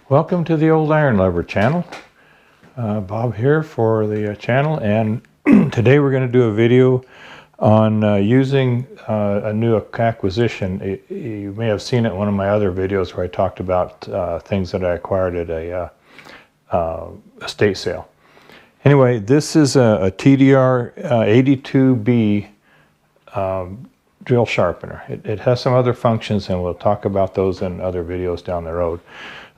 Welcome to the Old Iron Lover channel. Bob here for the channel, and today we're going to do a video on using a new acquisition. You may have seen it in one of my other videos where I talked about things that I acquired at a estate sale. Anyway, this is a TDR 82B drill sharpener. It has some other functions, and we'll talk about those in other videos down the road.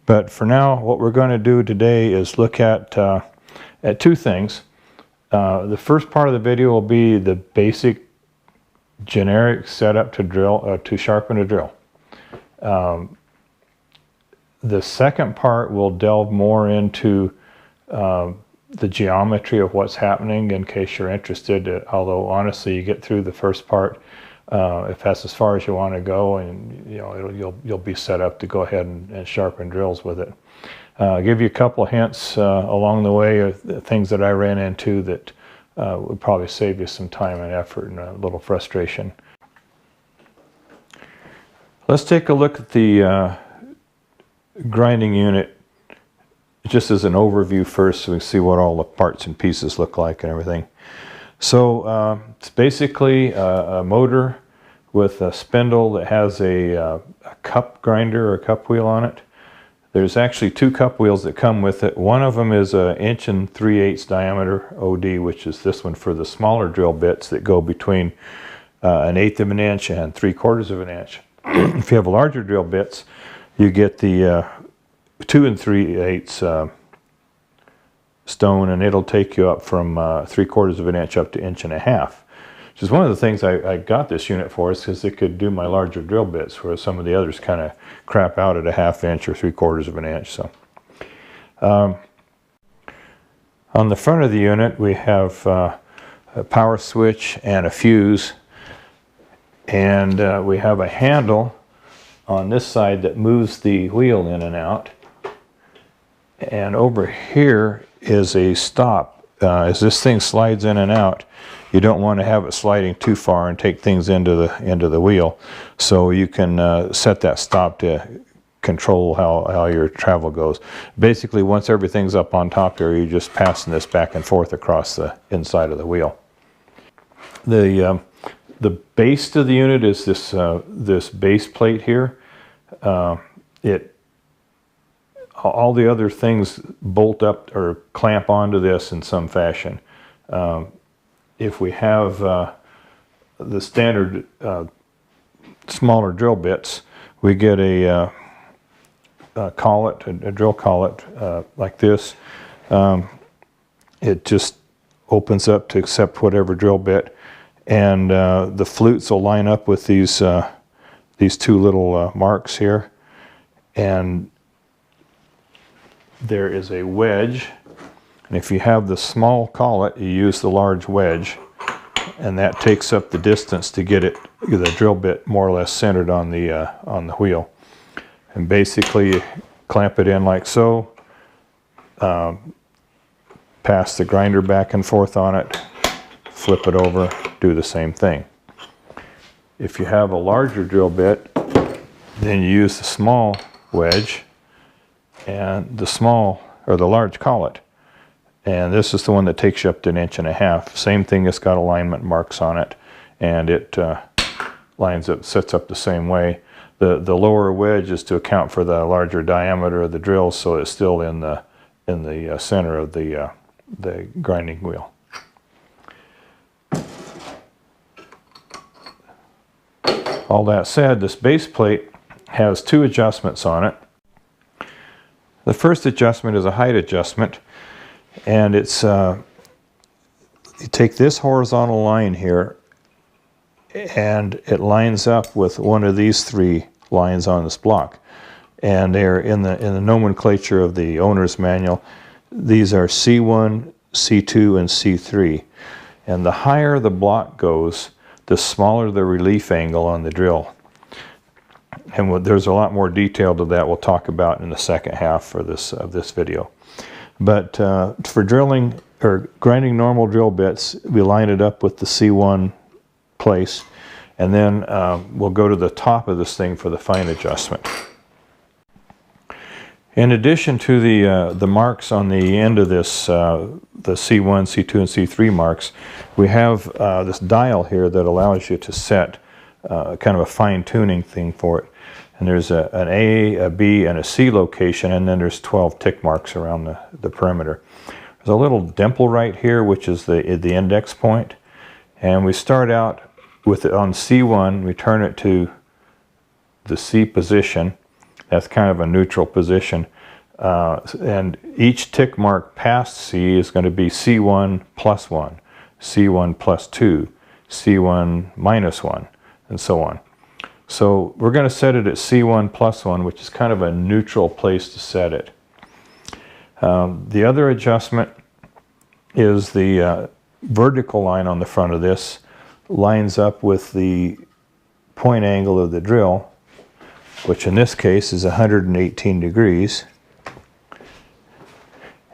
But for now, what we're going to do today is look at two things. The first part of the video will be the basic generic setup to drill to sharpen a drill. The second part will delve more into the geometry of what's happening, in case you're interested. Although honestly, you get through the first part, if that's as far as you want to go, and you'll be set up to go ahead and sharpen drills with it. I'll give you a couple of hints along the way of the things that I ran into that would probably save you some time and effort and a little frustration. Let's take a look at the grinding unit just as an overview first, so we can see what all the parts and pieces look like and everything. So it's basically a motor with a spindle that has a cup grinder or a cup wheel on it. There's actually two cup wheels that come with it. One of them is an 1 3/8" diameter OD, which is this one for the smaller drill bits that go between 1/8 of an inch and 3/4 of an inch. If you have larger drill bits, you get the 2 3/8" stone, and it'll take you up from 3/4 of an inch up to 1.5 inches. Which is one of the things I got this unit for, is because it could do my larger drill bits, where some of the others kind of crap out at 1/2 inch or 3/4 of an inch. So on the front of the unit, we have a power switch and a fuse, and we have a handle on this side that moves the wheel in and out. And over here is a stop. As this thing slides in and out, you don't want to have it sliding too far and take things into the wheel. So you can set that stop to control how your travel goes. Basically, once everything's up on top here, you're just passing this back and forth across the inside of the wheel. The base of the unit is this base plate here. All the other things bolt up or clamp onto this in some fashion. If we have the standard smaller drill bits, we get a collet, a drill collet like this. It just opens up to accept whatever drill bit, and the flutes will line up with these two little marks here, and there is a wedge, and if you have the small collet, you use the large wedge, and that takes up the distance to get the drill bit more or less centered on the wheel. And basically you clamp it in like so, pass the grinder back and forth on it, flip it over, do the same thing. If you have a larger drill bit, then you use the small wedge and the large collet, and this is the one that takes you up to 1.5 inches. Same thing, it's got alignment marks on it, and it sets up the same way. The lower wedge is to account for the larger diameter of the drill, so it's still in the center of the grinding wheel. All that said, this base plate has two adjustments on it. The first adjustment is a height adjustment, and it's you take this horizontal line here, and it lines up with one of these three lines on this block, and they're in the nomenclature of the owner's manual. These are C1, C2, and C3, and the higher the block goes, the smaller the relief angle on the drill. And there's a lot more detail to that we'll talk about in the second half of this video. But for drilling or grinding normal drill bits, we line it up with the C1 place, and then we'll go to the top of this thing for the fine adjustment. In addition to the marks on the end of this, the C1, C2, and C3 marks, we have this dial here that allows you to set kind of a fine-tuning thing for it. And there's an A, a B, and a C location, and then there's 12 tick marks around the perimeter. There's a little dimple right here, which is the index point. And we start out with it on C1, we turn it to the C position. That's kind of a neutral position. And each tick mark past C is going to be C1 plus 1, C1 plus 2, C1 minus 1, and so on. So we're going to set it at C1 plus 1, which is kind of a neutral place to set it. The other adjustment is the vertical line on the front of this lines up with the point angle of the drill, which in this case is 118 degrees.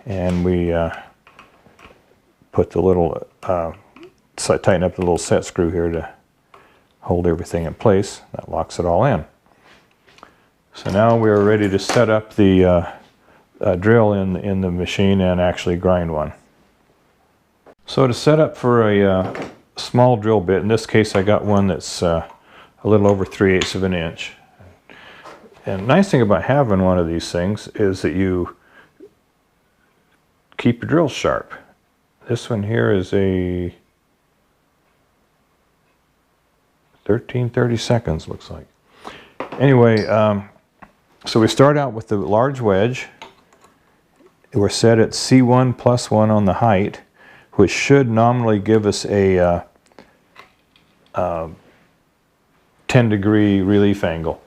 And we put the little, tighten up the little set screw here to hold everything in place. That locks it all in. So now we are ready to set up the drill in the machine and actually grind one. So to set up for a small drill bit, in this case I got one that's a little over 3/8 of an inch. And the nice thing about having one of these things is that you keep your drill sharp. This one here is a 13/32, looks like. Anyway, so we start out with the large wedge. We're set at C1 plus 1 on the height, which should nominally give us a 10-degree relief angle.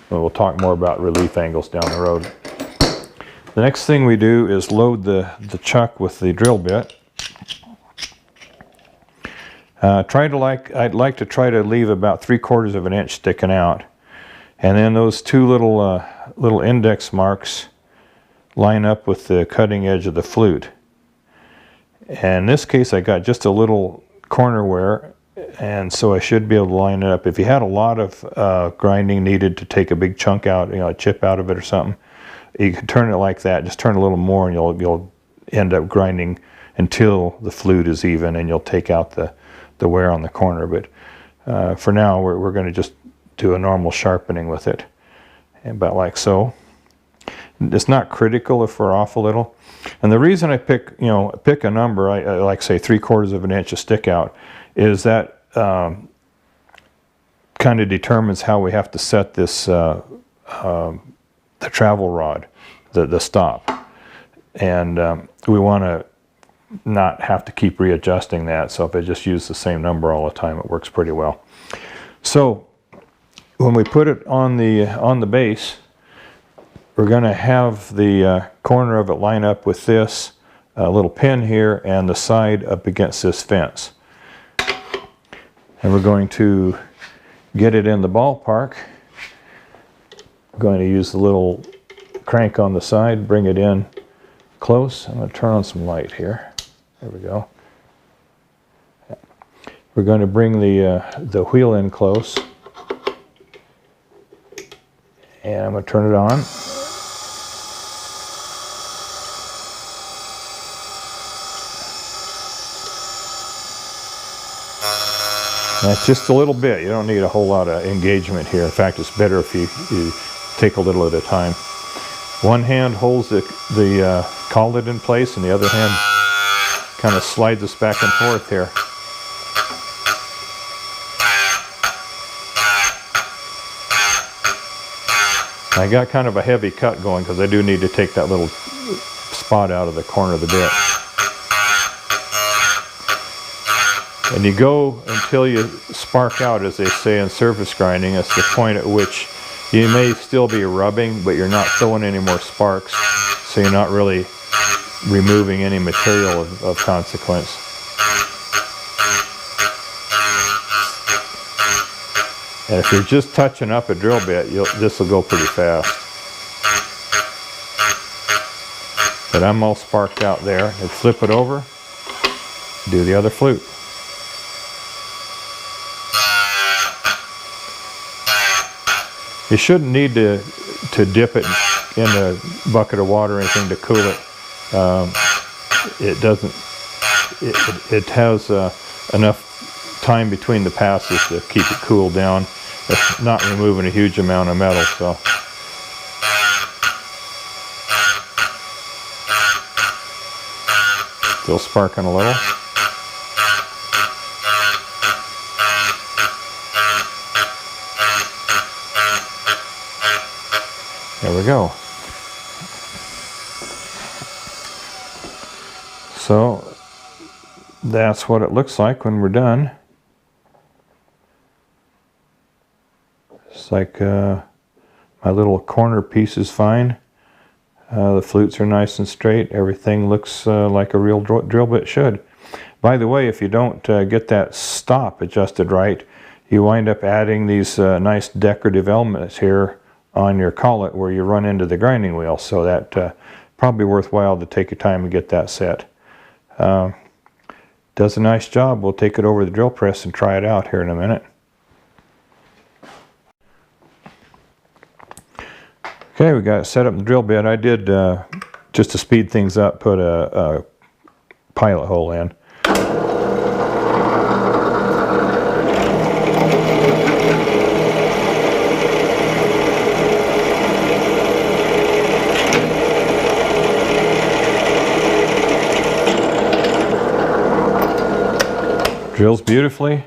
We'll talk more about relief angles down the road. The next thing we do is load the chuck with the drill bit. I'd like to try to leave about 3/4 of an inch sticking out, and then those two little index marks line up with the cutting edge of the flute. And in this case I got just a little corner wear, and so I should be able to line it up. If you had a lot of grinding needed to take a big chunk out, you know, a chip out of it or something, you can turn it like that. Just turn a little more and you'll end up grinding until the flute is even, and you'll take out the wear on the corner. But for now we're going to just do a normal sharpening with it, about like so. It's not critical if we're off a little. And the reason I pick a number, I like say 3/4 of an inch of stick out, is that kind of determines how we have to set this the travel rod, the stop. And we want to not have to keep readjusting that. So if I just use the same number all the time, it works pretty well. So when we put it on the base, we're going to have the corner of it line up with this little pin here and the side up against this fence. And we're going to get it in the ballpark. I'm going to use the little crank on the side, bring it in close. I'm going to turn on some light here. There we go. We're going to bring the wheel in close. And I'm going to turn it on. That's just a little bit. You don't need a whole lot of engagement here. In fact, it's better if you take a little at a time. One hand holds the collet in place, and the other hand kind of slides us back and forth here. I got kind of a heavy cut going because I do need to take that little spot out of the corner of the bit. And you go until you spark out, as they say in surface grinding. That's the point at which you may still be rubbing, but you're not throwing any more sparks, so you're not really removing any material of consequence. And if you're just touching up a drill bit, this will go pretty fast. But I'm all sparked out there. And flip it over, do the other flute. You shouldn't need to dip it in a bucket of water or anything to cool it. It doesn't. It has enough time between the passes to keep it cooled down. It's not removing a huge amount of metal, so. Still sparking a little. There we go. So that's what it looks like when we're done. It's like my little corner piece is fine. The flutes are nice and straight. Everything looks like a real drill bit should. By the way, if you don't get that stop adjusted right, you wind up adding these nice decorative elements here on your collet where you run into the grinding wheel. So that probably worthwhile to take your time and get that set. Does a nice job. We'll take it over the drill press and try it out here in a minute. Okay, we got it set up in the drill bit. I did, just to speed things up, put a pilot hole in. Drills beautifully.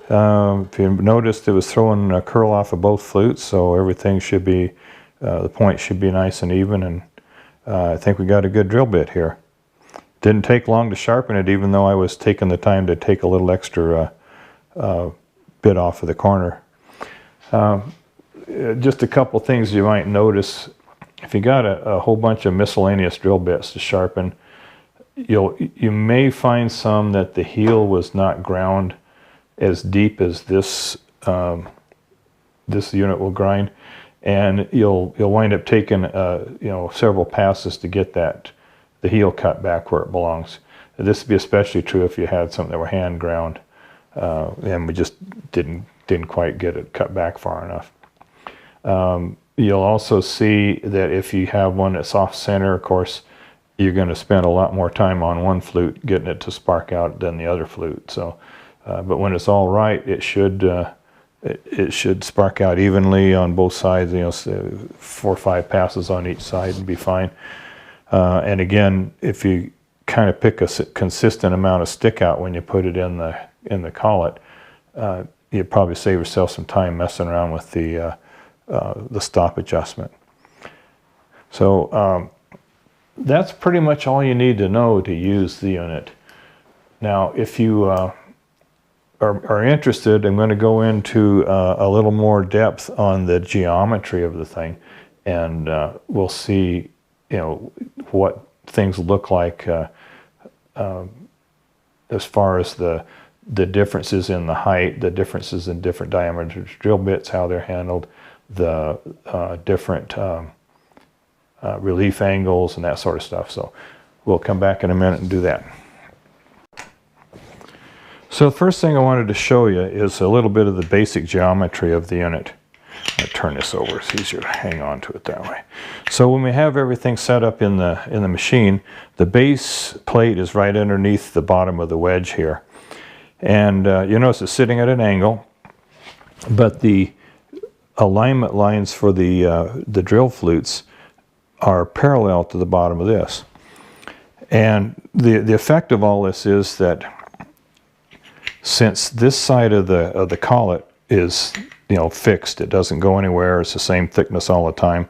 If you noticed, it was throwing a curl off of both flutes, so everything should be, the point should be nice and even, and I think we got a good drill bit here. Didn't take long to sharpen it, even though I was taking the time to take a little extra bit off of the corner. Just a couple things you might notice. If you got a whole bunch of miscellaneous drill bits to sharpen, you may find some that the heel was not ground as deep as this this unit will grind, and you'll wind up taking several passes to get the heel cut back where it belongs. This would be especially true if you had something that were hand ground, and we just didn't quite get it cut back far enough. You'll also see that if you have one that's off center, of course, you're going to spend a lot more time on one flute getting it to spark out than the other flute. So, but when it's all right, it should spark out evenly on both sides. 4 or 5 passes on each side and be fine. And again, if you kind of pick a consistent amount of stick out when you put it in the collet, you'd probably save yourself some time messing around with the stop adjustment. So. That's pretty much all you need to know to use the unit. Now, if you are interested, I'm going to go into a little more depth on the geometry of the thing, and we'll see, what things look like as far as the differences in the height, the differences in different diameters drill bits, how they're handled, the different relief angles and that sort of stuff. So we'll come back in a minute and do that. So the first thing I wanted to show you is a little bit of the basic geometry of the unit. I'll turn this over, it's easier to hang on to it that way. So when we have everything set up in the machine, the base plate is right underneath the bottom of the wedge here. And you notice it's sitting at an angle, but the alignment lines for the drill flutes are parallel to the bottom of this. And the effect of all this is that since this side of the collet is fixed, it doesn't go anywhere, it's the same thickness all the time,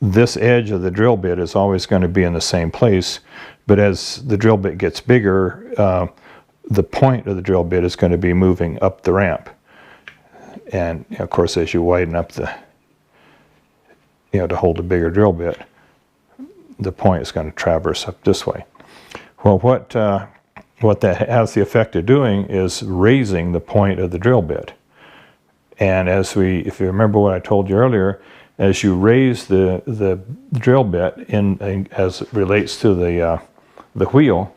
this edge of the drill bit is always going to be in the same place, but as the drill bit gets bigger, the point of the drill bit is going to be moving up the ramp. And of course, as you widen up to hold a bigger drill bit, the point is going to traverse up this way. Well, what that has the effect of doing is raising the point of the drill bit. And if you remember what I told you earlier, as you raise the drill bit as it relates to the wheel,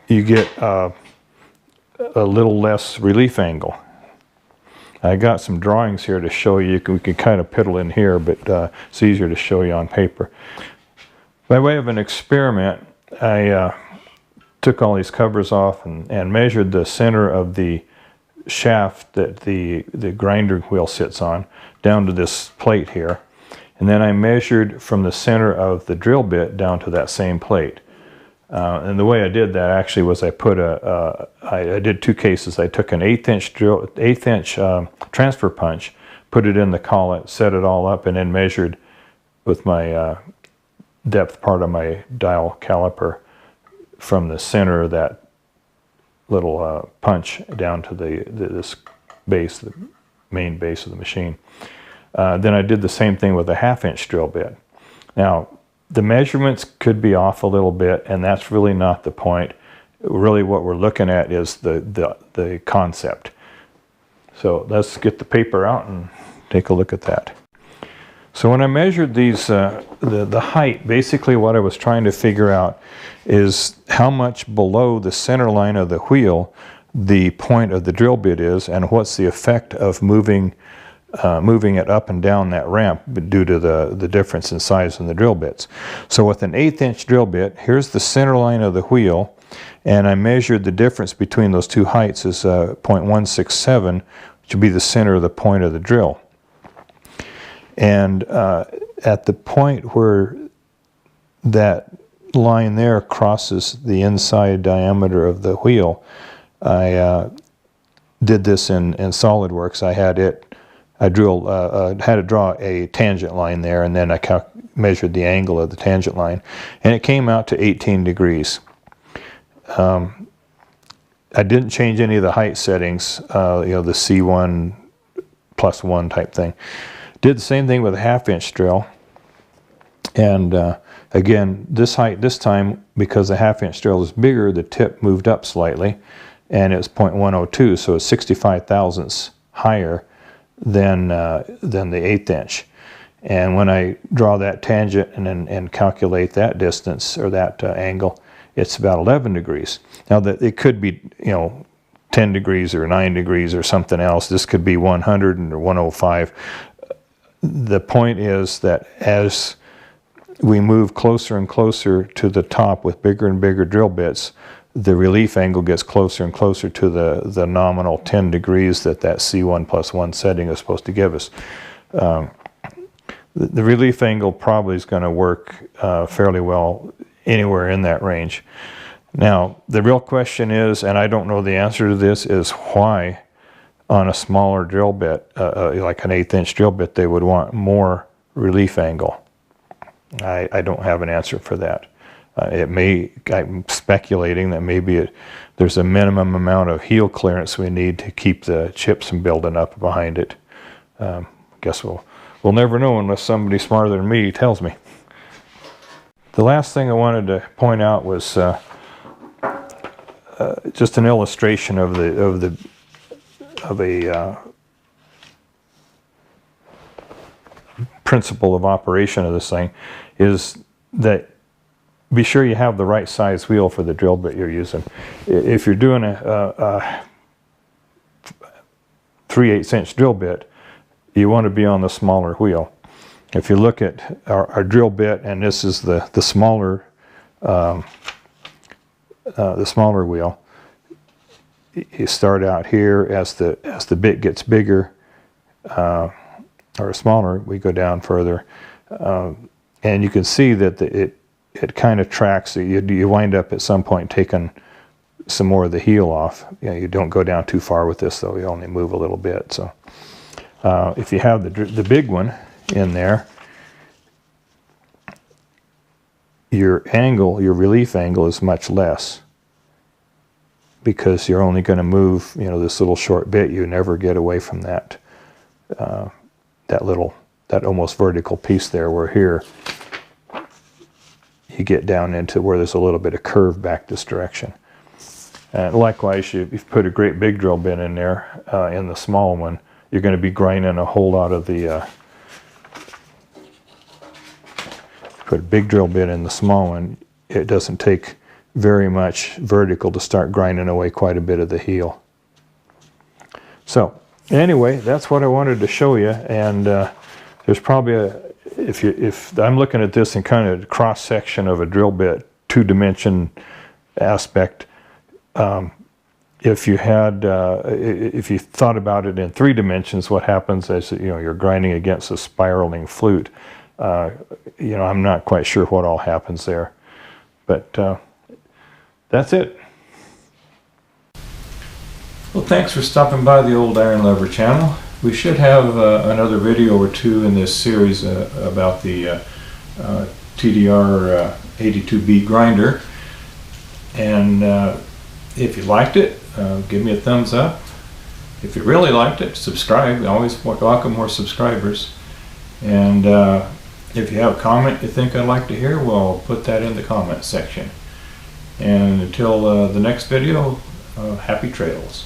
you get a little less relief angle. I got some drawings here to show you. We can kind of piddle in here, but it's easier to show you on paper. By way of an experiment, I took all these covers off and measured the center of the shaft that the grinder wheel sits on down to this plate here. And then I measured from the center of the drill bit down to that same plate. And the way I did that actually was I put I did two cases. I took an 1/8 inch transfer punch, put it in the collet, set it all up, and then measured with my depth part of my dial caliper from the center of that little punch down to this base, the main base of the machine. Then I did the same thing with a 1/2 inch drill bit. Now, the measurements could be off a little bit, and that's really not the point. Really what we're looking at is the concept. So let's get the paper out and take a look at that. So when I measured these, the height, basically what I was trying to figure out is how much below the center line of the wheel the point of the drill bit is, and what's the effect of moving it up and down that ramp due to the difference in size in the drill bits. So with an 1/8 inch drill bit, here's the center line of the wheel, and I measured the difference between those two heights is 0.167, which would be the center of the point of the drill. And at the point where that line there crosses the inside diameter of the wheel, I did this in SolidWorks. I had to draw a tangent line there, and then I measured the angle of the tangent line, and it came out to 18 degrees. I didn't change any of the height settings, the C1 plus 1 type thing. Did the same thing with a 1/2 inch drill, and again, this height this time, because the 1/2 inch drill is bigger, the tip moved up slightly, and it's 0.102, so it's 65 thousandths higher than the 1/8 inch. And when I draw that tangent and calculate that distance or that angle, it's about 11 degrees. Now that it could be 10 degrees or 9 degrees or something else. This could be 100 or 105. The point is that as we move closer and closer to the top with bigger and bigger drill bits, the relief angle gets closer and closer to the nominal 10 degrees that C1 plus 1 setting is supposed to give us. The relief angle probably is going to work fairly well anywhere in that range. Now, the real question is, and I don't know the answer to this, is why on a smaller drill bit, like an 1/8 inch drill bit, they would want more relief angle. I don't have an answer for that. I'm speculating that maybe there's a minimum amount of heel clearance we need to keep the chips from building up behind it. Guess we'll never know unless somebody smarter than me tells me. The last thing I wanted to point out was just an illustration of a principle of operation of this thing, is that be sure you have the right size wheel for the drill bit you're using. If you're doing a 3/8 inch drill bit, you want to be on the smaller wheel. If you look at our drill bit, and this is the smaller wheel, you start out here. As the bit gets bigger or smaller, we go down further, and you can see that it kind of tracks. You wind up at some point taking some more of the heel off. You don't go down too far with this, though. You only move a little bit. So if you have the big one in there, your relief angle is much less, because you're only going to move this little short bit. You never get away from that that almost vertical piece there, where here you get down into where there's a little bit of curve back this direction. Likewise, if you put a great big drill bit in there, in the small one, you're going to be grinding a whole lot of the put a big drill bit in the small one, it doesn't take very much vertical to start grinding away quite a bit of the heel. So Anyway, that's what I wanted to show you, and there's probably if I'm looking at this in kind of cross section of a drill bit, 2-dimension aspect. If you thought about it in 3 dimensions, what happens is, you're grinding against a spiraling flute. I'm not quite sure what all happens there, but that's it. Well, thanks for stopping by the Old Iron Lever channel. We should have another video or two in this series about the TDR 82B grinder. And if you liked it, give me a thumbs up. If you really liked it, subscribe. I always welcome more subscribers. And if you have a comment you think I'd like to hear, well, put that in the comment section. And until the next video, happy trails.